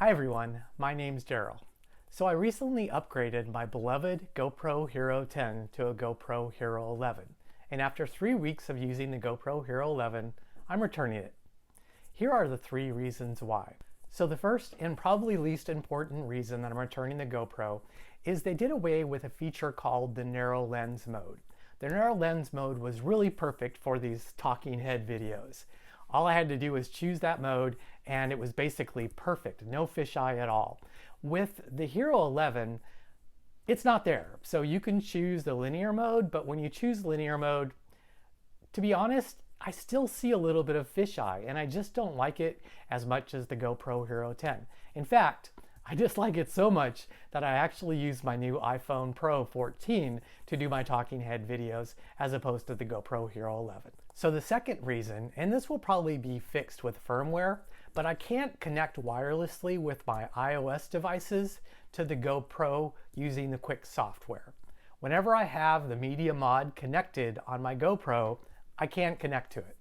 Hi everyone, my name's Daryl. So I recently upgraded my beloved GoPro Hero 10 to a GoPro Hero 11. And after 3 weeks of using the GoPro Hero 11, I'm returning it. Here are the 3 reasons why. So the first and probably least important reason that I'm returning the GoPro is they did away with a feature called the narrow lens mode. The narrow lens mode was really perfect for these talking head videos. All I had to do was choose that mode and it was basically perfect, no fisheye at all. With the Hero 11, it's not there. So you can choose the linear mode, but when you choose linear mode, to be honest, I still see a little bit of fisheye and I just don't like it as much as the GoPro Hero 10. In fact, I dislike it so much that I actually use my new iPhone Pro 14 to do my talking head videos as opposed to the GoPro Hero 11. So the second reason, and this will probably be fixed with firmware, but I can't connect wirelessly with my iOS devices to the GoPro using the Quick software. Whenever I have the media mod connected on my GoPro, I can't connect to it.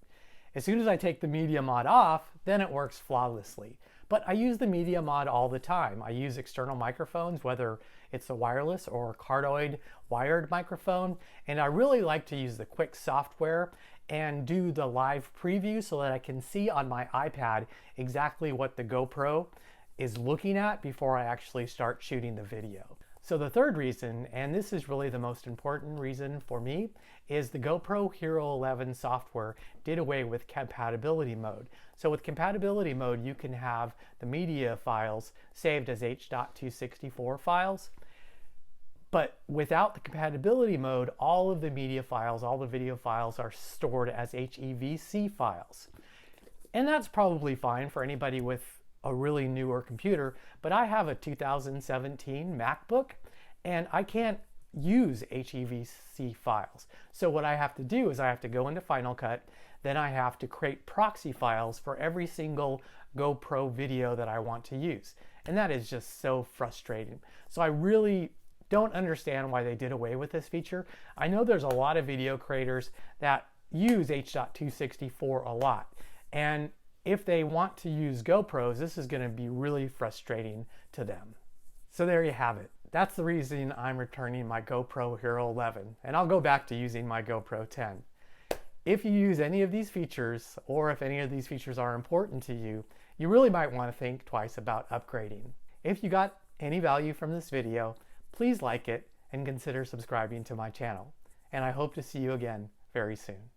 As soon as I take the media mod off, then it works flawlessly. But I use the media mod all the time. I use external microphones, whether it's a wireless or cardioid wired microphone. And I really like to use the Quick software and do the live preview so that I can see on my iPad exactly what the GoPro is looking at before I actually start shooting the video. So the third reason, and this is really the most important reason for me, is the GoPro Hero 11 software did away with compatibility mode. So with compatibility mode, you can have the media files saved as H.264 files. But without the compatibility mode, all of the media files, all the video files are stored as HEVC files. And that's probably fine for anybody with a really newer computer, but I have a 2017 MacBook and I can't use HEVC files. So what I have to do is I have to go into Final Cut, then I have to create proxy files for every single GoPro video that I want to use. And that is just so frustrating. So I really don't understand why they did away with this feature. I know there's a lot of video creators that use H.264 a lot. And if they want to use GoPros, this is going to be really frustrating to them. So there you have it. That's the reason I'm returning my GoPro Hero 11, and I'll go back to using my GoPro 10. If you use any of these features, or if any of these features are important to you, you really might want to think twice about upgrading. If you got any value from this video, please like it and consider subscribing to my channel. And I hope to see you again very soon.